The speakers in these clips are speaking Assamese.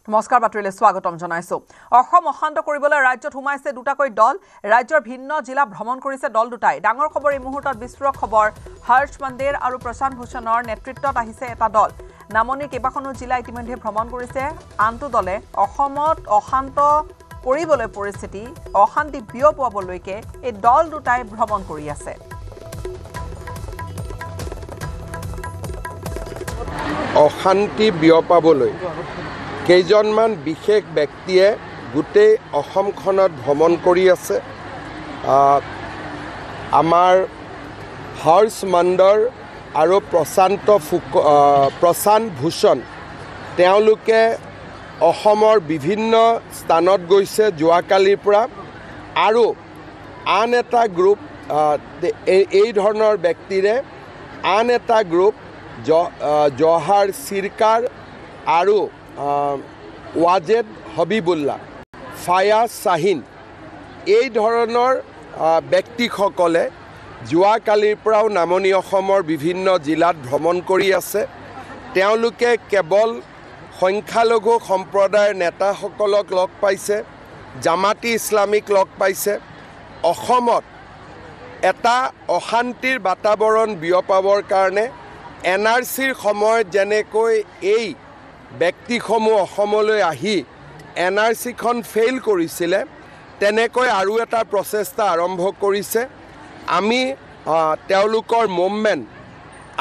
নমস্কাৰ বাতৰিলৈ স্বাগতম জনাইছো। অসম অশান্ত কৰিবলৈ ৰাজ্যত সোমাইছে দুটাকৈ দল। ৰাজ্যৰ ভিন্ন জিলা ভ্ৰমণ কৰিছে দল দুটাই। ডাঙৰ খবৰ এই মুহূৰ্তত বিস্ফোৰক খবৰ। হৰ্ষ মন্দিৰ আৰু প্ৰশান্ত ভূষণৰ নেতৃত্বত আহিছে এটা দল। নামনিৰ কেইবাখনো জিলা ইতিমধ্যে ভ্ৰমণ কৰিছে। আনটো দলে অসমত অশান্ত কৰিবলৈ পৰিস্থিতি অশান্তি বিয়পোৱাবলৈকে এই দল দুটাই ভ্ৰমণ কৰি আছে। অশান্তি বিয়পাবলৈ কেইজনমান বিশেষ ব্যক্তিয়ে গোটেই অসমখনত ভ্ৰমণ কৰি আছে। আমাৰ হৰ্ষ মন্দৰ আৰু প্ৰশান্ত ভূষণ তেওঁলোকে অসমৰ বিভিন্ন স্থানত গৈছে যোৱাকালিৰ পৰা। আৰু আন এটা গ্ৰুপ এই ধৰণৰ ব্যক্তিৰে আন এটা গ্ৰুপ জহাৰ চিৰকাৰ আৰু ৱাজেদ হবিবুল্লাহ, ফায়াজ শাহিন এই ধৰণৰ ব্যক্তিসকলে যোৱাকালিৰ পৰাও নামনি অসমৰ বিভিন্ন জিলাত ভ্ৰমণ কৰি আছে। তেওঁলোকে কেৱল সংখ্যালঘু সম্প্ৰদায়ৰ নেতাসকলক লগ পাইছে, জামাতি ইছলামিক লগ পাইছে। অসমত এটা অশান্তিৰ বাতাবৰণ বিয়পাবৰ কাৰণে NRCৰ সময়ত যেনেকৈ এই ব্যক্তিসমূহ অসমলৈ আহি NRCখন ফেইল কৰিছিলে, তেনেকৈ আৰু এটা প্ৰচেষ্টা আৰম্ভ কৰিছে। আমি তেওঁলোকৰ মুভমেণ্ট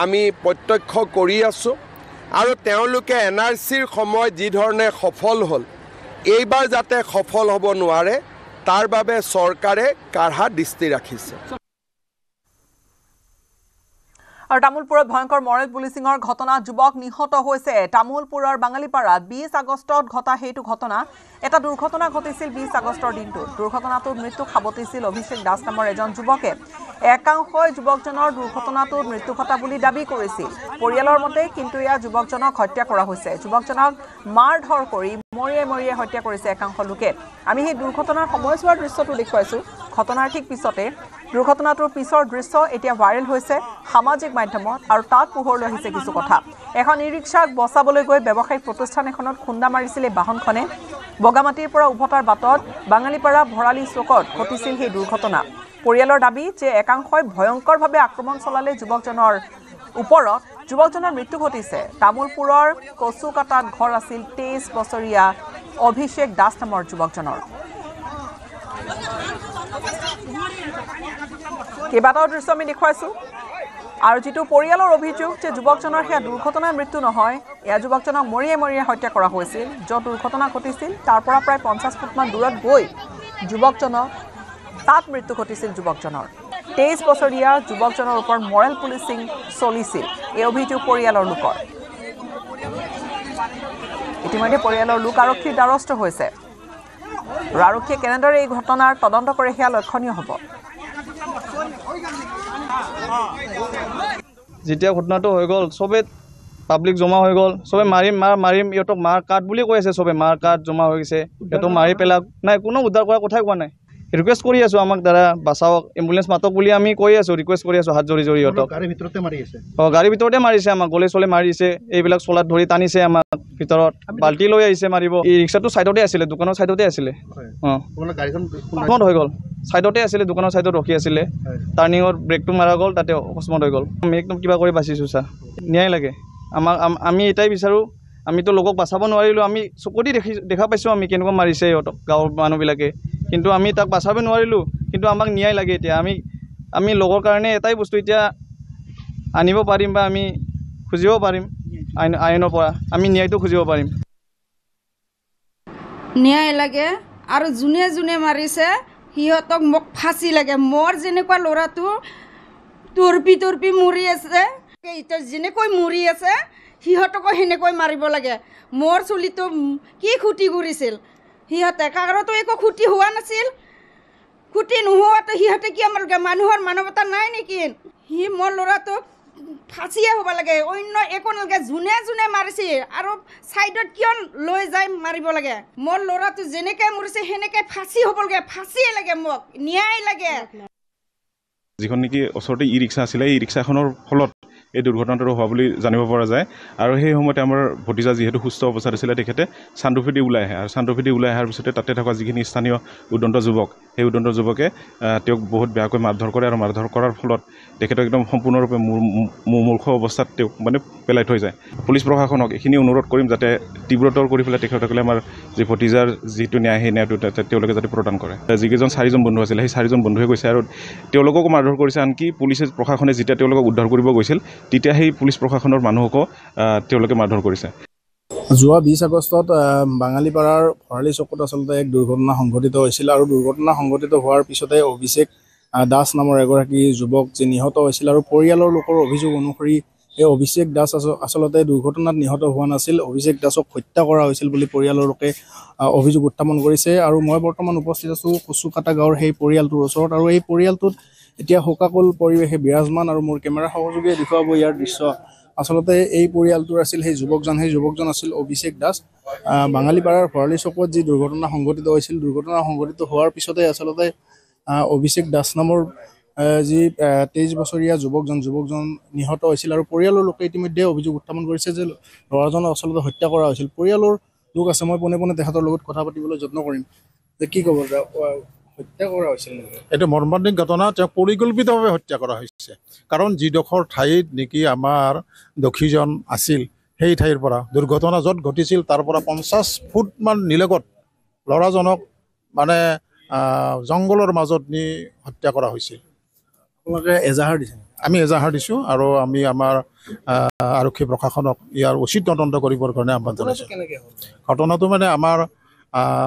আমি প্ৰত্যক্ষ কৰি আছোঁ আৰু তেওঁলোকে NRCৰ সময়ত যি ধৰণে সফল হ'ল, এইবাৰ যাতে সফল হ'ব নোৱাৰে তাৰ বাবে চৰকাৰে কাঢ়া দৃষ্টি ৰাখিছে। আৰু তামোলপুৰত ভয়ংকৰ মৰেল পুলিচিঙৰ ঘটনা, যুৱক নিহত হৈছে। তামোলপুৰৰ বাঙালীপাৰাত 20 আগষ্টত ঘটা সেইটো ঘটনা। এটা দুৰ্ঘটনা ঘটিছিল 20 আগষ্টৰ দিনটোত। দুৰ্ঘটনাটোত মৃত্যু সাবটিছিল অভিষেক দাস নামৰ এজন যুৱকে। একাংশই যুৱকজনৰ দুৰ্ঘটনাটোত মৃত্যু ঘটা বুলি দাবী কৰিছিল পৰিয়ালৰ মতে, কিন্তু এয়া যুৱকজনক হত্যা কৰা হৈছে। যুৱকজনক মাৰ ধৰ কৰি মৰিয়াই হত্যা কৰিছে একাংশ লোকে। আমি সেই দুৰ্ঘটনাৰ সময়ছোৱাৰ দৃশ্যটো দেখুৱাইছোঁ। ঘটনাৰ ঠিক পিছতে দুৰ্ঘটনাটোৰ পিছৰ দৃশ্য এতিয়া ভাইৰেল হৈছে সামাজিক মাধ্যমত আৰু তাত পোহৰলৈ আহিছে কিছু কথা। এখন ই ৰিক্সাক বচাবলৈ গৈ ব্যৱসায়িক প্ৰতিষ্ঠান এখনত খুন্দা মাৰিছিল এই বাহনখনে। বগামাটিৰ পৰা উভতাৰ বাটত বাঙালীপাৰা ভৰালি চকত ঘটিছিল সেই দুৰ্ঘটনা। পৰিয়ালৰ দাবী যে একাংশই ভয়ংকৰভাৱে আক্ৰমণ চলালে যুৱকজনৰ ওপৰত। যুৱকজনৰ মৃত্যু ঘটিছে। তামোলপুৰৰ কচুকাটাত ঘৰ আছিল 23 বছৰীয়া অভিষেক দাস নামৰ যুৱকজনৰ। কেইবাটাও দৃশ্য আমি দেখুৱাইছোঁ আৰু যিটো পৰিয়ালৰ অভিযোগ যে যুৱকজনৰ সেয়া দুৰ্ঘটনাৰ মৃত্যু নহয়, এয়া যুৱকজনক মৰিয়াই হত্যা কৰা হৈছিল। য'ত দুৰ্ঘটনা ঘটিছিল তাৰ পৰা প্ৰায় 50 ফুটমান দূৰত গৈ যুৱকজনক তাত মৃত্যু ঘটিছিল যুৱকজনৰ। 23 বছৰীয়া যুৱকজনৰ ওপৰত মৰেল পুলিচিং চলিছিল, এই অভিযোগ পৰিয়ালৰ লোকৰ। ইতিমধ্যে পৰিয়ালৰ লোক আৰক্ষীৰ দ্বাৰস্থ হৈছে আৰু আৰক্ষীয়ে কেনেদৰে এই ঘটনাৰ তদন্ত কৰে সেয়া লক্ষণীয় হ'ব। যেতিয়া ঘটনাটো হৈ গ'ল, চবে পাব্লিক জমা হৈ গ'ল, চবে মাৰিম ইহঁতক মাৰ কাট বুলি কৈ আছে। চবে মাৰ কাট জমা হৈ গৈছে, সিহঁতক মাৰি পেলাক। নাই, কোনো উদ্ধাৰ কৰাৰ কথাই কোৱা নাই। ৰিকুৱেষ্ট কৰি আছোঁ আমাক দ্বাৰা বাচাওক, এম্বুলেঞ্চ মাতক বুলি আমি কৈ আছোঁ, ৰিকুৱেষ্ট কৰি আছোঁ হাত জৰি সিহঁতক। গাড়ীৰ ভিতৰতে মাৰিছে আমাক, গলে চলে মাৰিছে। এইবিলাক চলাত ধৰি টানিছে আমাক ভিতৰত, বাল্টি লৈ আহিছে মাৰিব। এই ৰিক্সাটো ছাইডতে আছিলে, দোকানৰ ছাইডতে আছিলে। অকস্মাত হৈ গ'ল, ছাইডতে আছিলে, দোকানৰ ছাইডত ৰখি আছিলে। টাৰ্ণিঙত ব্ৰেকটো মাৰা গ'ল, তাতে অকস্মাত হৈ গ'ল। আমি একদম কিবা কৰি বাচিছোঁ ছাৰ, ন্যায় লাগে আমাক। আমি এটাই বিচাৰোঁ, আমিতো লোকক বাচাব নোৱাৰিলোঁ। আমি চকুদি দেখা পাইছোঁ আমি কেনেকুৱা মাৰিছে সিহঁতক গাঁৱৰ মানুহবিলাকে, কিন্তু আমি তাক বাচাব নোৱাৰিলোঁ। কিন্তু আমাক ন্যায় লাগে এতিয়া। আমি লগৰ কাৰণে এটাই বস্তু এতিয়া আনিব পাৰিম বা আমি খুজিব পাৰিম আইনৰ পৰা, আমি ন্যায়টো খুজিব পাৰিম। ন্যায় লাগে আৰু যোনে যোনে মাৰিছে সিহঁতক মোক ফাঁচি লাগে। মোৰ যেনেকুৱা ল'ৰাটো তৰ্পি মৰি আছে, এতিয়া যেনেকৈ মৰি আছে সিহঁতকো সেনেকৈ মাৰিব লাগে। মোৰ চলিটো কি ক্ষতি কৰিছিল সিহঁতে, কাৰোতো একো ক্ষতি হোৱা নাছিল। ক্ষতি নোহোৱাটো সিহঁতে কি আমাৰ মানুহৰ মানৱতা নাই নেকি? মোৰ ল'ৰাটোক ফাঁচিয়ে হ'ব লাগে, অন্য একো নালাগে। যোনে যোনে মাৰিছে আৰু ছাইডত কিয় লৈ যাই মাৰিব লাগে? মোৰ ল'ৰাটো যেনেকৈ মৰিছে সেনেকৈ ফাঁচি হ'ব লাগে, ফাঁচিয়ে লাগে, মোক ন্যায় লাগে। যিখন নেকি ওচৰতে ই ৰিক্সা আছিলে, এই ৰিক্সাখনৰ ফলত এই দুৰ্ঘটনাটো হোৱা বুলি জানিব পৰা যায় আৰু সেই সময়তে আমাৰ ভতিজা যিহেতু সুস্থ অৱস্থাত আছিলে তেখেতে চান্দুফেদি ওলাই আহে আৰু চান্দুফেদি ওলাই অহাৰ পিছতে তাতে থকা যিখিনি স্থানীয় উদন্ত যুৱক সেই উদন্ত যুৱকে তেওঁক বহুত বেয়াকৈ মাৰধৰ কৰে আৰু মাৰধৰ কৰাৰ ফলত তেখেতক একদম সম্পূৰ্ণৰূপে মূৰ্খ অৱস্থাত তেওঁক মানে পেলাই থৈ যায় পুলিচ প্ৰশাসনক এইখিনি অনুৰোধ কৰিম যাতে তীব্ৰতৰ কৰি পেলাই তেখেতসকলে আমাৰ যি ভতিজাৰ যিটো ন্যায় সেই ন্যায়টো তেওঁলোকে যাতে প্ৰদান কৰে যিকেইজন 4জন বন্ধু আছিলে সেই 4জন বন্ধুৱে গৈছে আৰু তেওঁলোককো মাৰধৰ কৰিছে আনকি পুলিচে প্ৰশাসনে যেতিয়া তেওঁলোকক উদ্ধাৰ কৰিব গৈছিল তেতিয়া সেই পুলিচ প্ৰশাসনৰ মানুহকো তেওঁলোকে মাৰধৰ কৰিছে যোৱা 20 আগষ্টত বাঙালীপাৰাৰ ভৰালি চকত আচলতে এক দুৰ্ঘটনা সংঘটিত হৈছিল আৰু দুৰ্ঘটনা সংঘটিত হোৱাৰ পিছতে অভিষেক দাস নামৰ এগৰাকী যুৱক যে নিহত হৈছিল আৰু পৰিয়ালৰ লোকৰ অভিযোগ অনুসৰি এই অভিষেক দাস আচলতে দুৰ্ঘটনাত নিহত হোৱা নাছিল অভিষেক দাসক হত্যা কৰা হৈছিল বুলি পৰিয়ালৰ লোকে অভিযোগ উত্থাপন কৰিছে আৰু মই বৰ্তমান উপস্থিত আছোঁ কচুকাটা গাঁৱৰ সেই পৰিয়ালটোৰ ওচৰত আৰু এই পৰিয়ালটোত এতিয়া শোকাকুল পৰিৱেশে বিৰাজমান আৰু মোৰ কেমেৰা সহযোগীয়ে দেখুৱাব ইয়াৰ দৃশ্য আচলতে এই পৰিয়ালটোৰ আছিল সেই যুৱকজন আছিল অভিষেক দাস বাঙালীপাৰাৰ ভৰালি চকত যি দুৰ্ঘটনা সংঘটিত হৈছিল দুৰ্ঘটনা সংঘটিত হোৱাৰ পিছতে আচলতে অভিষেক দাস নামৰ যি 23 বছৰীয়া যুৱকজন নিহত হৈছিল আৰু পৰিয়ালৰ লোকে ইতিমধ্যে অভিযোগ উত্থাপন কৰিছে যে ল'ৰাজনক আচলতে হত্যা কৰা হৈছিল পৰিয়ালৰ লোক আছে মই পোনে পোনে তেখেতৰ লগত কথা পাতিবলৈ যত্ন কৰিম যে কি ক'ব হত্যা কৰা হৈছিল এইটো মৰ্মান্তিক ঘটনা তেওঁক পৰিকল্পিতভাৱে হত্যা কৰা হৈছে কাৰণ যিডোখৰ ঠাইত নেকি আমাৰ দক্ষীজন আছিল সেই ঠাইৰ পৰা দুৰ্ঘটনা য'ত ঘটিছিল তাৰ পৰা 50 ফুটমান নিলগত ল'ৰাজনক মানে জংগলৰ মাজত নি হত্যা কৰা হৈছিল আপোনালোকে এজাহাৰ দিছে আমি এজাহাৰ দিছোঁ আৰু আমি আমাৰ আৰক্ষী প্ৰশাসনক ইয়াৰ উচিত তদন্ত কৰিবৰ কাৰণে আহ্বান জনাইছোঁ ঘটনাটো মানে আমাৰ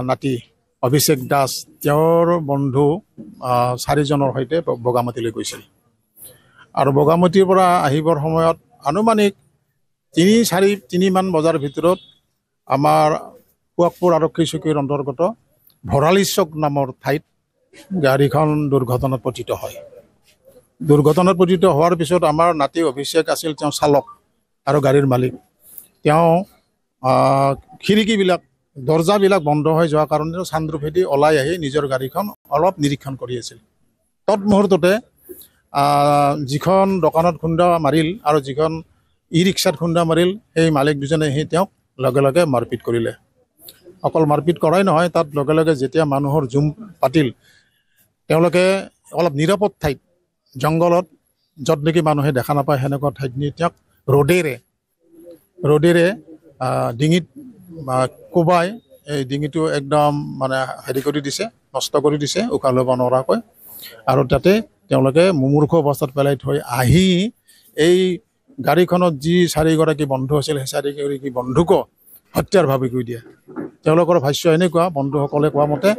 নাতি অভিষেক দাস তেওঁৰ বন্ধু 4জনৰ সৈতে বগামাটিলৈ গৈছিল আৰু বগামাটিৰ পৰা আহিবৰ সময়ত আনুমানিক 3:30 বজাৰ ভিতৰত আমাৰ পুৱাকপুৰ আৰক্ষী চকীৰ অন্তৰ্গত ভৰালি চক নামৰ ঠাইত গাড়ীখন দুৰ্ঘটনাত পতিত হয় দুৰ্ঘটনাত পতিত হোৱাৰ পিছত আমাৰ নাতি অভিষেক আছিল তেওঁ চালক আৰু গাড়ীৰ মালিক তেওঁ খিৰিকীবিলাক দৰ্জাবিলাক বন্ধ হৈ যোৱাৰ কাৰণে চান্দুফেদি ওলাই আহি নিজৰ গাড়ীখন অলপ নিৰীক্ষণ কৰি আছিল তৎমুহূৰ্ততে যিখন দোকানত খুন্দা মাৰিল আৰু যিখন ই-ৰিক্সাত খুন্দা মাৰিল সেই মালিক দুজনে আহি তেওঁক লগে লগে মাৰপিট কৰিলে অকল মাৰপিট কৰাই নহয় তাত লগে লগে যেতিয়া মানুহৰ জুম পাতিল তেওঁলোকে অলপ নিৰাপদ ঠাইত জংগলত য'ত নেকি মানুহে দেখা নাপায় সেনেকুৱা ঠাইত নি তেওঁক ৰ'দেৰে ডিঙিত কোবাই এই ডিঙিটো একদম মানে হেৰি কৰি দিছে নষ্ট কৰি দিছে উশাহ ল'ব নোৱাৰাকৈ আৰু তাতে তেওঁলোকে মুমূৰ্ষ অৱস্থাত পেলাই থৈ আহি এই গাড়ীখনত যি 4গৰাকী বন্ধু আছিল সেই 4গৰাকী বন্ধুকো হত্যাৰ ভাবি কৰি দিয়ে তেওঁলোকৰ ভাষ্য এনেকুৱা বন্ধুসকলে কোৱা মতে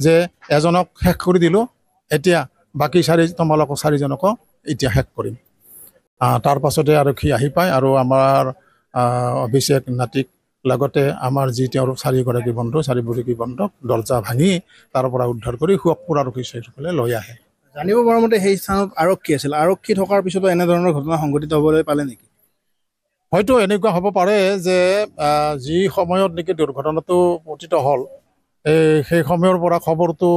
যে এজনক শেষ কৰি দিলোঁ এতিয়া বাকী তোমালোকক 4জনকো এতিয়া শেষ কৰিম তাৰ পাছতে আৰক্ষী আহি পায় আৰু আমাৰ অভিষেক নাতিক লগতে আমাৰ যি তেওঁৰ 4গৰাকী বন্ধুক দৰ্জা ভাঙি তাৰ পৰা উদ্ধাৰ কৰি শুৱাকপুৰ আৰক্ষী চকীলৈ লৈ আহে জানিব পৰা মতে সেই স্থানত আৰক্ষী আছিল আৰক্ষী থকাৰ পিছতো এনেধৰণৰ ঘটনা সংঘটিত হ'বলৈ পালে নেকি হয়তো এনেকুৱা হ'ব পাৰে যে যি সময়ত নেকি দুৰ্ঘটনাটো পতিত হ'ল সেই সময়ৰ পৰা খবৰটো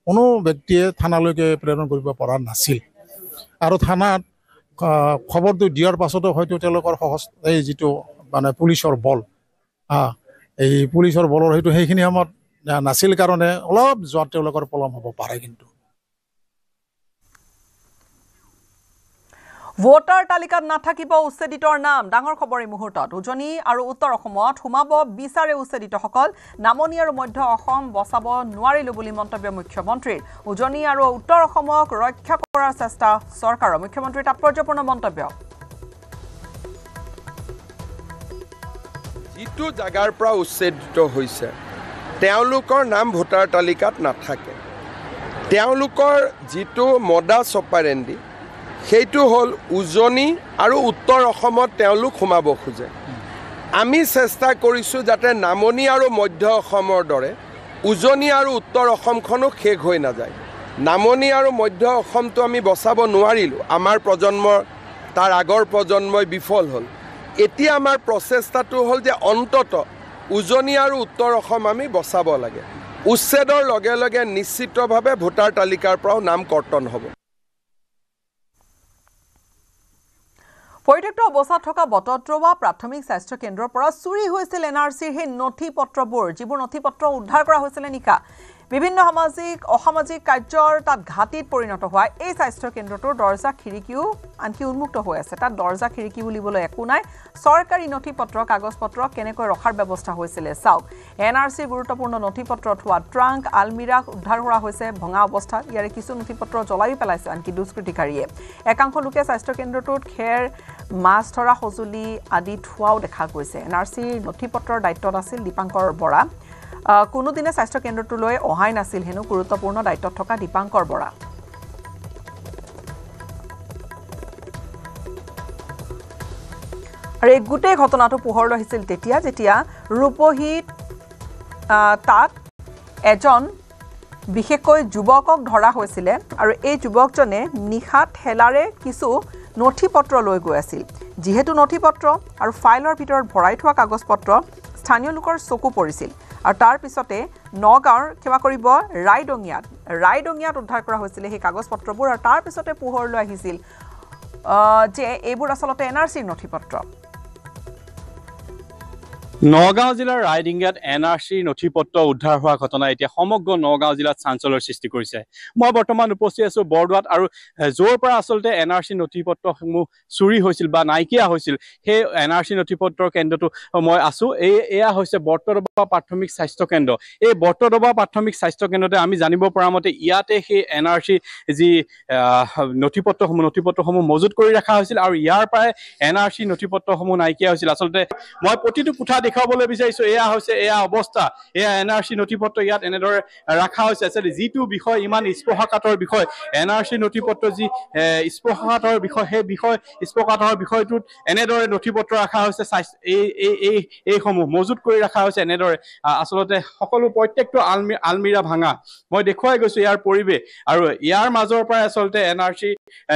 কোনো ব্যক্তিয়ে থানালৈকে প্ৰেৰণ কৰিব পৰা নাছিল আৰু থানাত খবৰটো দিয়াৰ পাছতো হয়তো তেওঁলোকৰ এই যিটো মানে পুলিচৰ বল এই পুলিচৰ বলৰ হয়তো সেইখিনি সময়ত নাছিল কাৰণে অলপ যোৱাত তেওঁলোকৰ পলম হ'ব পাৰে কিন্তু ভোটাৰ তালিকাত নাথাকিব উচ্ছেদিতৰ নাম ডাঙৰ খবৰ এই মুহূৰ্তত উজনি আৰু উত্তৰ অসমত সোমাব বিচাৰে উচ্ছেদিতসকল নামনি আৰু মধ্য অসম বচাব নোৱাৰিলো বুলি মন্তব্য মুখ্যমন্ত্ৰীৰ উজনি আৰু উত্তৰ অসমক ৰক্ষা কৰাৰ চেষ্টা চৰকাৰৰ মুখ্যমন্ত্ৰীৰ তাৎপৰ্যপূৰ্ণ মন্তব্য যিটো জাগাৰ পৰা উচ্ছেদিত হৈছে তেওঁলোকৰ নাম ভোটাৰ তালিকাত নাথাকে তেওঁলোকৰ যিটো মডাছ অপাৰেণ্ডি সেইটো হ'ল উজনি আৰু উত্তৰ অসমত তেওঁলোক সোমাব খোজে আমি চেষ্টা কৰিছোঁ যাতে নামনি আৰু মধ্য অসমৰ দৰে উজনি আৰু উত্তৰ অসমখনো শেষ হৈ নাযায় নামনি আৰু মধ্য অসমটো আমি বচাব নোৱাৰিলোঁ আমাৰ প্ৰজন্মৰ তাৰ আগৰ প্ৰজন্মই বিফল হ'ল এতিয়া আমাৰ প্ৰচেষ্টাটো হ'ল যে অন্তত উজনি আৰু উত্তৰ অসম আমি বচাব লাগে উচ্ছেদৰ লগে লগে নিশ্চিতভাৱে ভোটাৰ তালিকাৰ পৰাও নাম কৰ্তন হ'ব পৰিত্যক্ত অৱস্থাত থকা বটদ্ৰৱা প্ৰাথমিক স্বাস্থ্য কেন্দ্ৰৰ পৰা চুৰি হৈছিল এনআৰচিৰ সেই নথি পত্ৰবোৰ যিবোৰ নথি পত্ৰ উদ্ধাৰ কৰা হৈছিল নিকা বিভিন্ন অসামাজিক কাৰ্যৰ তাত ঘাটিত পৰিণত হোৱা এই স্বাস্থ্য কেন্দ্ৰটোৰ দৰ্জা খিৰিকীও আনকি উন্মুক্ত হৈ আছে তাত দৰ্জা খিৰিকী বুলিবলৈ একো নাই চৰকাৰী নথি পত্ৰ কাগজ পত্ৰ কেনেকৈ ৰখাৰ ব্যৱস্থা হৈছিল চাওক এনআৰচিৰ গুৰুত্বপূৰ্ণ নথি পত্ৰ থোৱা ট্ৰাংক আলমিৰা উদ্ধাৰ কৰা হৈছে ভঙা অৱস্থাত ইয়াৰে কিছু নথি পত্ৰ জ্বলাই পেলাইছে আনকি দুষ্কৃতিকাৰীয়ে একাংশ লোকে স্বাস্থ্য কেন্দ্ৰটোত খেৰ মাছ ধৰা সঁজুলি আদি থোৱাও দেখা গৈছে এনআৰচিৰ নথি পত্ৰৰ দায়িত্বত আছিল দীপাংকৰ বৰা কোনোদিনে স্বাস্থ্য কেন্দ্ৰটোলৈ অহাই নাছিল হেনো গুৰুত্বপূৰ্ণ দায়িত্বত থকা দীপাংকৰ বৰা আৰু এই গোটেই ঘটনাটো পোহৰলৈ আহিছিল তেতিয়া যেতিয়া ৰূপহীত তাত এজন বিশেষকৈ যুৱকক ধৰা হৈছিল আৰু এই যুৱকজনে নিশা ঠেলাৰে কিছু নথি পত্ৰ লৈ গৈ আছিল যিহেতু নথি পত্ৰ আৰু ফাইলৰ ভিতৰত ভৰাই থোৱা কাগজ পত্ৰ স্থানীয় লোকৰ চকু পৰিছিল আৰু তাৰ পিছতে নগাঁৱৰ ক্ষমা কৰিব ৰাইডঙিয়াত উদ্ধাৰ কৰা হৈছিল সেই কাগজ পত্ৰবোৰ আৰু তাৰ পিছতে পোহৰলৈ আহিছিল যে এইবোৰ আচলতে এনআৰচিৰ নথি পত্ৰ নগাঁও জিলাৰ ৰাইডিঙিয়াত এনআৰচিৰ নথি পত্ৰ উদ্ধাৰ হোৱা ঘটনা এতিয়া সমগ্ৰ নগাঁও জিলাত চাঞ্চল্যৰ সৃষ্টি কৰিছে মই বৰ্তমান উপস্থিত আছো বৰদোৱাত আৰু য'ৰ পৰা আচলতে এনআৰচি নথি পত্ৰসমূহ চুৰি হৈছিল বা নাইকিয়া হৈছিল সেই এনআৰচি নথি পত্ৰৰ কেন্দ্ৰটো মই আছো এয়া হৈছে বৰ্তদবা প্ৰাথমিক স্বাস্থ্য কেন্দ্ৰ এই বৰ্তদবা প্ৰাথমিক স্বাস্থ্য কেন্দ্ৰতে আমি জানিব পৰা মতে ইয়াতে সেই এনআৰচি যি নথি পত্ৰসমূহ মজুত কৰি ৰখা হৈছিল আৰু ইয়াৰ পৰাই এনআৰচি নথি পত্ৰসমূহ নাইকিয়া হৈছিল আচলতে মই প্ৰতিটো কোঠা দেখাবলৈ বিচাৰিছো এয়া হৈছে এয়া অৱস্থা এয়া এনআৰচি নথি পত্ৰ ইয়াত এনেদৰে ৰাখা হৈছে যিটো বিষয় ইমান স্পৰ্শকাতৰ বিষয় এনআৰচি নথি পত্ৰ যি স্পৰ্শকাতৰ বিষয় সেই স্পৰ্শকাতৰ বিষয়টোত এনেদৰে নথি পত্ৰ ৰখা হৈছে এইসমূহ মজুত কৰি ৰখা হৈছে এনেদৰে আচলতে সকলো প্ৰত্যেকটো আলমিৰা ভাঙা মই দেখুৱাই গৈছো ইয়াৰ পৰিৱেশ আৰু ইয়াৰ মাজৰ পৰা আচলতে এনআৰচি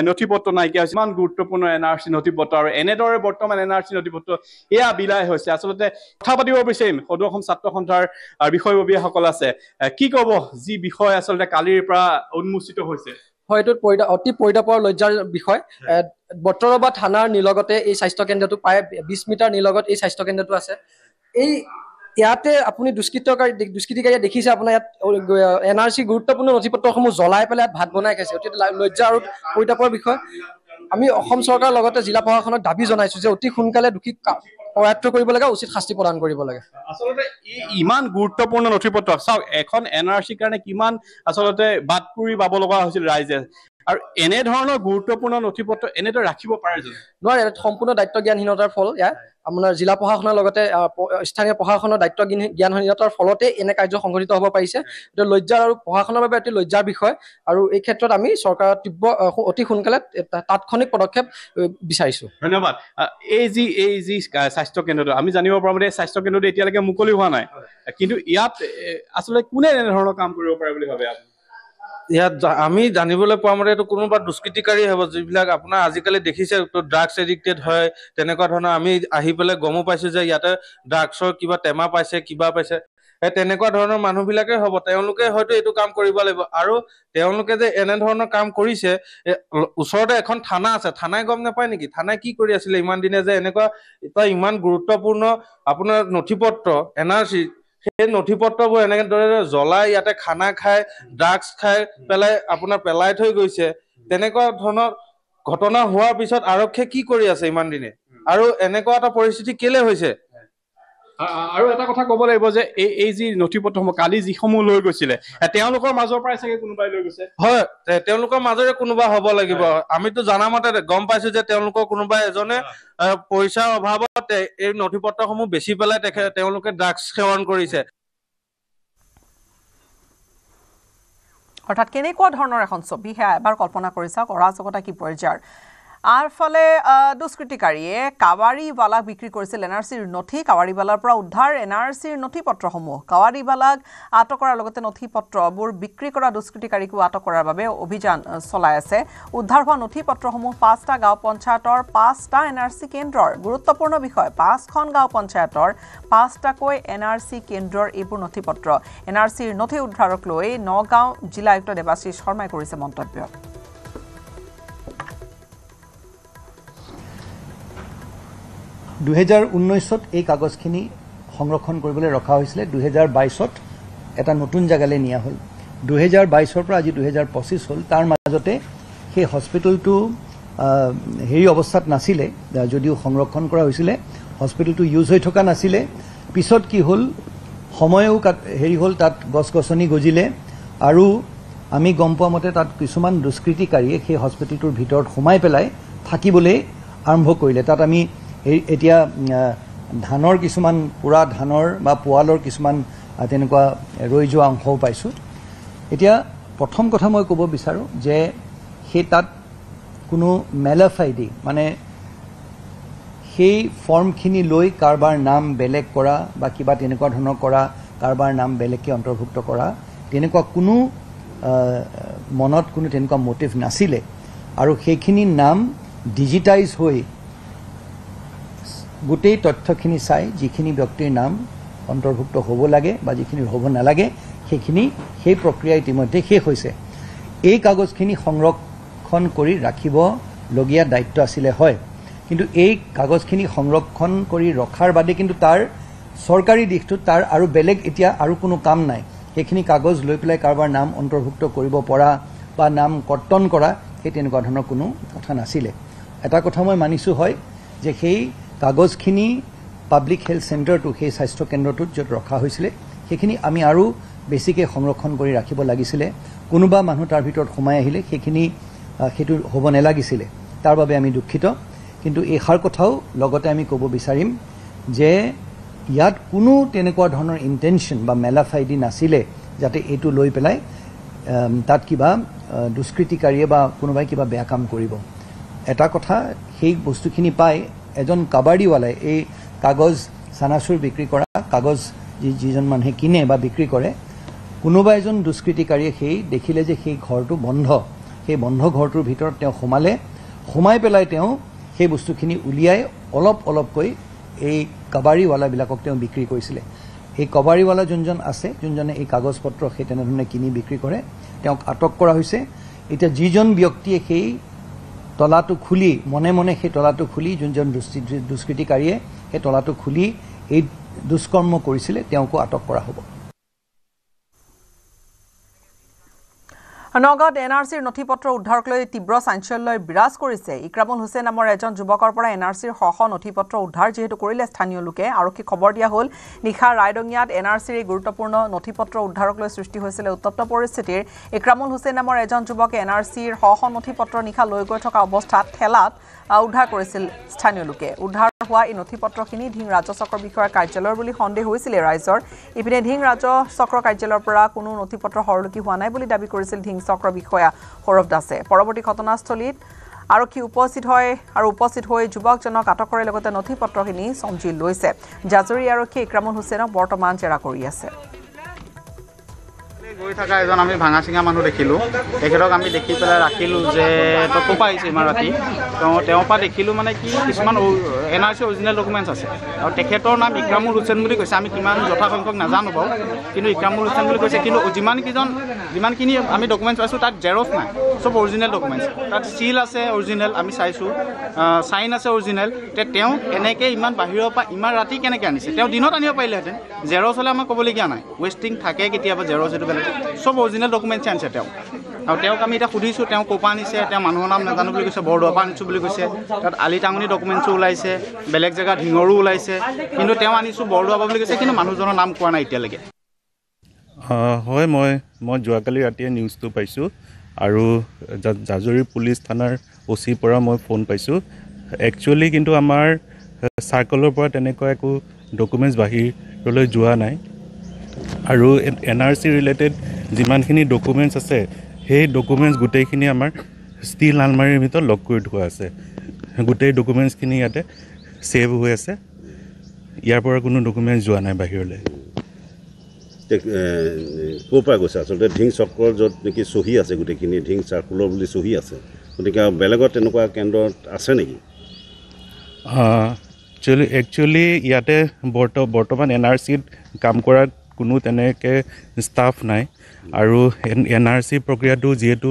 নথি পত্ৰ নাইকিয়া হৈছে ইমান গুৰুত্বপূৰ্ণ এনআৰচি নথি পত্ৰ আৰু এনেদৰে বৰ্তমান এনআৰচি নথি পত্ৰ এয়া বিলাই হৈছে আচলতে কথা পাতিব বিচাৰিম সদৌ অসম ছাত্ৰ সন্থাৰ বিষয়ববীয়াসকল আছে কি ক'ব যি বিষয় আচলতে কালিৰ পৰা উন্মোচিত হৈছে হয়তো অতি পৰিতাপৰ লজ্জাৰ বিষয় বটদ্ৰৱা থানাৰ নিলগতে এই স্বাস্থ্য কেন্দ্ৰটো প্ৰায় 20 মিটাৰ নিলগত এই স্বাস্থ্য কেন্দ্ৰটো আছে এই ইয়াতে আপুনি দুষ্কৃতিকাৰীয়ে দেখিছে আপোনাৰ ইয়াত এনআৰচি গুৰুত্বপূৰ্ণ নথি পত্ৰসমূহ জ্বলাই পেলাই ভাত বনাই খাইছে অতি লজ্জা আৰু পৰিতাপৰ বিষয় আমি অসম চৰকাৰৰ লগতে জিলা প্ৰশাসনক দাবী জনাইছো যে অতি সোনকালে দোষীক পৰায়ত্ব কৰিব লাগে উচিত শাস্তি প্ৰদান কৰিব লাগে আচলতে ইমান গুৰুত্বপূৰ্ণ নথি পত্ৰ চাওক এখন এনআৰচিৰ কাৰণে কিমান আচলতে বাটকুৰি বাব লগা হৈছিল ৰাইজে আৰু এনে ধৰণৰ গুৰুত্বপূৰ্ণ নথি পত্ৰ এনেদৰে ৰাখিব পাৰে জানো নোৱাৰে সম্পূৰ্ণ দায়িত্ব জ্ঞানহীনতাৰ ফল ইয়াৰ আপোনাৰ জিলা প্ৰশাসনৰ লগতে স্থানীয় প্ৰশাসনৰ দায়িত্ব জ্ঞানহীনতাৰ ফলতে এনে কাৰ্য সংঘটিত হ'ব পাৰিছে এটা লজ্জাৰ আৰু প্ৰশাসনৰ বাবে অতি লজ্জাৰ বিষয় আৰু এই ক্ষেত্ৰত আমি চৰকাৰৰ অতি সোনকালে তাৎক্ষণিক পদক্ষেপ বিচাৰিছো ধন্যবাদ এই যি স্বাস্থ্য কেন্দ্ৰটো আমি জানিব পৰা মতে স্বাস্থ্য কেন্দ্ৰটো এতিয়ালৈকে মুকলি হোৱা নাই কিন্তু ইয়াত আচলতে কোনে এনে ধৰণৰ কাম কৰিব পাৰে বুলি ভাবে আপুনি ইয়াত আমি জানিবলৈ পোৱা মতে এইটো কোনোবা দুষ্কৃতিকাৰী হ'ব যিবিলাক আপোনাৰ আজিকালি দেখিছে ড্ৰাগছ এডিক্টেড হয় তেনেকুৱা ধৰণৰ আমি আহি পেলাই গমো পাইছো যে ইয়াতে ড্ৰাগছৰ কিবা টেমা পাইছে কিবা পাইছে তেনেকুৱা ধৰণৰ মানুহবিলাকে হ'ব তেওঁলোকে হয়তো এইটো কাম কৰিব লাগিব আৰু তেওঁলোকে যে এনেধৰণৰ কাম কৰিছে ওচৰতে এখন থানা আছে থানাই গম নাপায় নেকি থানাই কি কৰি আছিলে ইমান দিনে যে এনেকুৱা এটা ইমান গুৰুত্বপূৰ্ণ আপোনাৰ নথিপত্ৰ এনআৰচি সেই নথিপত্ৰবোৰ এনেদৰে জ্বলাই ইয়াতে খানা খাই ড্ৰাগছ খাই পেলাই আপোনাৰ পেলাই থৈ গৈছে তেনেকুৱা ধৰণৰ ঘটনা হোৱাৰ পিছত আৰক্ষীয়ে কি কৰি আছে ইমান দিনে আৰু এনেকুৱা এটা পৰিস্থিতি কেলে হৈছে আৰু এটা কথা ক'ব লাগিব যে এই যি নথিপত্ৰসমূহ কালি যিসমূহ লৈ গৈছিলে তেওঁলোকৰ মাজৰ পৰাই চাগে কোনোবাই লৈ গৈছে হয় তেওঁলোকৰ মাজৰে কোনোবা হ'ব লাগিব আমিতো জানা মতে গম পাইছো যে তেওঁলোকৰ কোনোবা এজনে পইচাৰ অভাৱত এই নথিপত্ৰসমূহ বেচি পেলাই তেওঁলোকে ড্ৰাগছ সেৱন কৰিছে অৰ্থাৎ কেনেকুৱা ধৰণৰ এখন ছবি সেয়া এবাৰ কল্পনা কৰি চাওক অৰাজকতা কি পৰ্যায়ৰ আৰফালে দুষ্কৃতিকাৰীয়ে কাৱাৰীৱালাক বিক্ৰী কৰিছিল এনআৰচিৰ নথি কাৱাৰীৱালাৰ পৰা উদ্ধাৰ এনআৰচিৰ নথি পত্ৰসমূহ কাৱাৰীৱালাক আটক কৰাৰ লগতে নথি পত্ৰবোৰ বিক্ৰী কৰা দুষ্কৃতিকাৰীকো আটক কৰাৰ বাবে অভিযান চলাই আছে উদ্ধাৰ হোৱা নথি পত্ৰসমূহ 5টা গাঁও পঞ্চায়তৰ 5টা এনআৰচি কেন্দ্ৰৰ গুৰুত্বপূৰ্ণ বিষয় 5খন গাঁও পঞ্চায়তৰ 5টাকৈ এনআৰচি কেন্দ্ৰৰ এইবোৰ নথি পত্ৰ এনআৰচিৰ নথি উদ্ধাৰক লৈ নগাঁও জিলা আয়ুক্ত দেৱাশীষ শৰ্মাই কৰিছে মন্তব্য 2019 এই কাগজখিনি সংৰক্ষণ কৰিবলৈ ৰখা হৈছিলে 2022 এটা নতুন জাগালৈ নিয়া হ'ল 2022 পৰা আজি 2025 হ'ল তাৰ মাজতে সেই হস্পিটেলটো হেৰি অৱস্থাত নাছিলে যদিও সংৰক্ষণ কৰা হৈছিলে হস্পিটেলটো ইউজ হৈ থকা নাছিলে পিছত কি হ'ল সময়ও হেৰি হ'ল তাত গছ-গছনি গজিলে আৰু আমি গম পোৱা মতে তাত কিছুমান দুষ্কৃতিকাৰীয়ে সেই হস্পিটেলটোৰ ভিতৰত সোমাই পেলাই থাকিবলৈ আৰম্ভ কৰিলে তাত আমি এতিয়া ধানৰ কিছুমান পুৰা ধানৰ বা পোৱালৰ কিছুমান তেনেকুৱা ৰৈ যোৱা অংশও পাইছোঁ এতিয়া প্ৰথম কথা মই ক'ব বিচাৰোঁ যে সেই তাত কোনো মেলাফাইডি মানে সেই ফৰ্মখিনি লৈ কাৰোবাৰ নাম বেলেগ কৰা বা কিবা তেনেকুৱা ধৰণৰ কৰা কাৰোবাৰ নাম বেলেগকৈ অন্তৰ্ভুক্ত কৰা তেনেকুৱা কোনো মনত কোনো তেনেকুৱা মটিভ নাছিলে আৰু সেইখিনি নাম ডিজিটাইজ হৈ গোটেই তথ্যখিনি চাই যিখিনি ব্যক্তিৰ নাম অন্তৰ্ভুক্ত হ'ব লাগে বা যিখিনি হ'ব নালাগে সেইখিনি সেই প্ৰক্ৰিয়া ইতিমধ্যে শেষ হৈছে এই কাগজখিনি সংৰক্ষণ কৰি ৰাখিবলগীয়া দায়িত্ব আছিলে হয় কিন্তু এই কাগজখিনি সংৰক্ষণ কৰি ৰখাৰ বাদে কিন্তু তাৰ চৰকাৰী দিশটোত তাৰ আৰু বেলেগ এতিয়া আৰু কোনো কাম নাই সেইখিনি কাগজ লৈ পেলাই কাৰোবাৰ নাম অন্তৰ্ভুক্ত কৰিব পৰা বা নাম কৰ্তন কৰা সেই তেনেকুৱা ধৰণৰ কোনো কথা নাছিলে এটা কথা মই মানিছোঁ হয় যে সেই কাগজখিনি পাব্লিক হেল্থ চেণ্টাৰটো সেই স্বাস্থ্য কেন্দ্ৰটোত য'ত ৰখা হৈছিলে সেইখিনি আমি আৰু বেছিকৈ সংৰক্ষণ কৰি ৰাখিব লাগিছিলে কোনোবা মানুহ তাৰ ভিতৰত সোমাই আহিলে সেইখিনি সেইটো হ'ব নালাগিছিলে তাৰ বাবে আমি দুখিত কিন্তু এইষাৰ কথাও লগতে আমি ক'ব বিচাৰিম যে ইয়াত কোনো তেনেকুৱা ধৰণৰ ইণ্টেনশ্যন বা মেলাফাইডি নাছিলে যাতে এইটো লৈ পেলাই তাত কিবা দুষ্কৃতিকাৰীয়ে বা কোনোবাই কিবা বেয়া কাম কৰিব এটা কথা সেই বস্তুখিনি পাই এজন কাবাডীৱালাই এই কাগজ চানাচুৰ বিক্ৰী কৰা কাগজ যিজন মানুহে কিনে বা বিক্ৰী কৰে কোনোবা এজন দুষ্কৃতিকাৰীয়ে সেই দেখিলে যে সেই ঘৰটো বন্ধ সেই বন্ধ ঘৰটোৰ ভিতৰত তেওঁ সোমাই পেলাই তেওঁ সেই বস্তুখিনি উলিয়াই অলপ অলপকৈ এই কাবাডীৱালাবিলাকক তেওঁ বিক্ৰী কৰিছিলে এই কাবাডীৱালা যোনজন আছে যোনজনে এই কাগজ পত্ৰ সেই তেনেধৰণে কিনি বিক্ৰী কৰে তেওঁক আটক কৰা হৈছে এতিয়া যিজন ব্যক্তিয়ে সেই তলাটো খুলি মনে মনে সেই তলাটো খুলি যোনজন দুষ্কৃতিকাৰীয়ে সেই তলাটো খুলি এই দুষ্কৰ্ম কৰিছিলে তেওঁকো আটক কৰা হ'ব নগাঁৱত এনআৰচিৰ নথিপত্ৰ উদ্ধাৰক লৈ তীব্ৰ চাঞ্চল্যই বিৰাজ কৰিছে ইক্ৰামুল হুছেইন নামৰ এজন যুৱকৰ পৰা এনআৰচিৰ শ নথিপত্ৰ উদ্ধাৰ যিহেতু কৰিলে স্থানীয় লোকে আৰক্ষী খবৰ দিয়া হ'ল নিশা ৰায়ডঙিয়াত এনআৰচিৰ এই গুৰুত্বপূৰ্ণ নথিপত্ৰ উদ্ধাৰক লৈ সৃষ্টি হৈছিল উত্তপ্ত পৰিস্থিতিৰ ইক্ৰামুল হুছেইন নামৰ এজন যুৱকে এনআৰচিৰ শ নথিপত্ৰ নিশা লৈ গৈ থকা অৱস্থাত ঠেলাত উদ্ধাৰ কৰিছিল স্থানীয় লোকে উদ্ধাৰ হোৱা এই নথিপত্ৰখিনি ধিং ৰাজচক্ৰ বিষয়াৰ কাৰ্যালয়ৰ বুলি সন্দেহ হৈছিল ৰাইজৰ ইপিনে ধিং ৰাজচক্ৰ কাৰ্যালয়ৰ পৰা কোনো নথিপত্ৰ হৰলুকি হোৱা নাই বুলি দাবী কৰিছিল ধিং চক্ৰ বিষয়া সৌৰভ দাসে পৰৱৰ্তী ঘটনাস্থলীত আৰক্ষী উপস্থিত হৈ যুৱকজনক আটক কৰাৰ লগতে নথিপত্ৰখিনি চম্জি লৈছে জাজৰি আৰক্ষী ইক্ৰামুল হুছেইনক বৰ্তমান জেৰা কৰি আছে গৈ থকা এজন আমি ভাঙা চিঙা মানুহ দেখিলোঁ তেখেতক আমি দেখি পেলাই ৰাখিলোঁ যে তই ক'ৰ পৰা আহিছে ইমান ৰাতি তেওঁৰ পৰা দেখিলোঁ মানে কি কিছুমান এনআৰচি অৰিজিনেল ডকুমেণ্টছ আছে আৰু তেখেতৰ নাম ইক্ৰামুল হুছেইন বুলি কৈছে আমি কিমান যথাসংখ্যক নাজানো বাৰু কিন্তু ইক্ৰামুল হুছেইন বুলি কৈছে কিন্তু যিমানখিনি আমি ডকুমেণ্টছ পাইছোঁ তাত জেৰক্স নাই চব অৰিজিনেল ডকুমেণ্টছ তাত ছিল আছে অৰিজিনেল আমি চাইছোঁ চাইন আছে অৰিজিনেল তেওঁ এনেকৈ ইমান বাহিৰৰ পৰা ইমান ৰাতি কেনেকৈ আনিছে তেওঁ দিনত আনিব পাৰিলেহেঁতেন জেৰক্স হ'লে আমাক ক'বলগীয়া নাই ৱেষ্টিং থাকে কেতিয়াবা জেৰক্স এইটো বেলেগ সব অৰিজিনেল ডকুমেণ্টছ আনিছে তেওঁ আৰু তেওঁক আমি এতিয়া সুধিছোঁ তেওঁ ক'ৰ পৰা আনিছে তেওঁ মানুহৰ নাম নাজানো বুলি কৈছে বৰদোৱাৰ পৰা আনিছোঁ বুলি কৈছে তাত আলি টাঙনি ডকুমেণ্টছো ওলাইছে বেলেগ জেগাত ঢিঙৰো ওলাইছে কিন্তু তেওঁ আনিছোঁ বৰদোৱাৰ পৰা বুলি কৈছে কিন্তু মানুহজনৰ নাম কোৱা নাই এতিয়ালৈকে হয় মই যোৱাকালি ৰাতিয়ে নিউজটো পাইছোঁ আৰু জাজৰি পুলিচ থানাৰ OCৰ পৰা মই ফোন পাইছোঁ একচুৱেলি কিন্তু আমাৰ চাৰ্কলৰ পৰা তেনেকুৱা একো ডকুমেণ্টছ বাহিৰলৈ যোৱা নাই আৰু এনআৰচি ৰিলেটেড যিমানখিনি ডকুমেণ্টছ আছে সেই ডকুমেণ্টছ গোটেইখিনি আমাৰ ষ্টিল আলমাৰীৰ ভিতৰত লক কৰি থোৱা আছে গোটেই ডকুমেণ্টছখিনি ইয়াতে ছেভ হৈ আছে ইয়াৰ পৰা কোনো ডকুমেণ্টছ যোৱা নাই বাহিৰলৈ ক'ৰ পৰা গৈছে আচলতে ধিং চক্ৰৰ য'ত নেকি চহী আছে গোটেইখিনি ধিং চাৰ্কুলৰ বুলি চহী আছে গতিকে বেলেগত তেনেকুৱা কেন্দ্ৰত আছে নেকি একচুৱেলি ইয়াতে বৰ্তমান এনআৰচিত কাম কৰা কোনো তেনেকৈ ষ্টাফ নাই আৰু এনআৰচি প্ৰক্ৰিয়াটো যিহেতু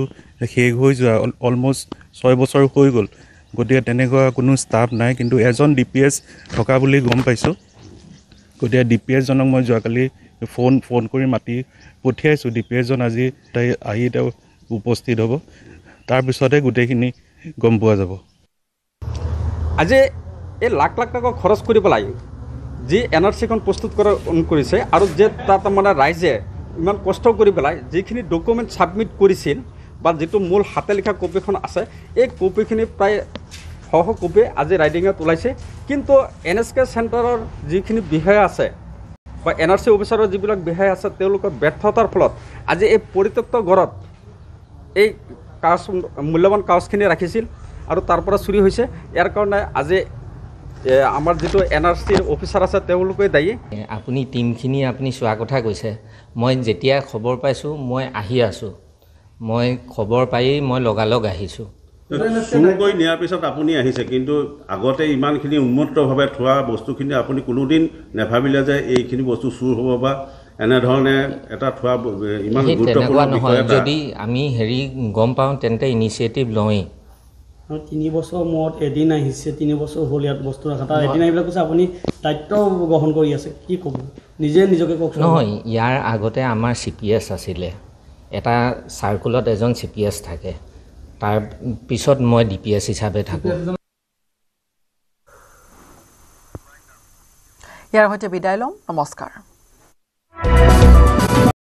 শেষ হৈ যোৱা অলমষ্ট 6 বছৰ হৈ গ'ল গতিকে তেনেকুৱা কোনো ষ্টাফ নাই, কিন্তু এজন DPS থকা বুলি গম পাইছোঁ। গতিকে DPSজনক মই যোৱাকালি ফোন কৰি মাতি পঠিয়াইছোঁ। DPSজন আজি আহি তেওঁ উপস্থিত হ'ব, তাৰপিছতে গোটেইখিনি গম পোৱা যাব। আজি এই লাখ লাখ টকা খৰচ কৰি পেলাই যি NRCখন প্ৰস্তুত কৰিছে আৰু যে তাত মানে ৰাইজে ইমান কষ্ট কৰি পেলাই যিখিনি ডকুমেণ্ট ছাবমিট কৰিছিল বা যিটো মূল হাতে লিখা কপিখন আছে, এই কপিখিনি প্ৰায় শ কপি আজি ৰাইডিঙত ওলাইছে। কিন্তু NSK চেণ্টাৰৰ যিখিনি বিষয়া আছে বা NRC অফিচাৰৰ যিবিলাক বিষয়া আছে, তেওঁলোকৰ ব্যৰ্থতাৰ ফলত আজি এই পৰিত্যক্ত ঘৰত এই কাগজ মূল্যৱান কাগজখিনি ৰাখিছিল আৰু তাৰ পৰা চুৰি হৈছে। ইয়াৰ কাৰণে আজি আমাৰ যিটো NRCৰ অফিচাৰ আছে তেওঁলোকে দায়ী। আপুনি টিমখিনি আপুনি চোৱাৰ কথা কৈছে, মই যেতিয়া খবৰ পাইছোঁ মই আহি আছোঁ, মই খবৰ পায়েই মই লগালগ আহিছোঁ। চুৰ কৰি নিয়াৰ পিছত আপুনি আহিছে, কিন্তু আগতে ইমানখিনি উন্মত্তভাৱে থোৱা বস্তুখিনি আপুনি কোনোদিন নাভাবিলে যে এইখিনি বস্তু চুৰ হ'ব বা এনেধৰণে এটা থোৱা ইমান গুৰুত্বপূৰ্ণ নহয়। যদি আমি গম পাওঁ তেন্তে ইনিচিয়েটিভ লওঁৱেই। 3 বছৰ মূৰত এদিন আহিছে, 3 বছৰ হ'ল ইয়াত বস্তু ৰখা, তাৰ এদিন আহিবলৈ কৈছে আপুনি দায়িত্ব গ্ৰহণ কৰি আছে, কি ক'ব নিজকে কওক। নহয়, ইয়াৰ আগতে আমাৰ CPS আছিলে, এটা চাৰ্কুলত এজন CPS থাকে, তাৰ পিছত মই DPS হিচাপে থাকোঁ। ইয়াৰ সৈতে বিদায় লম, নমস্কাৰ।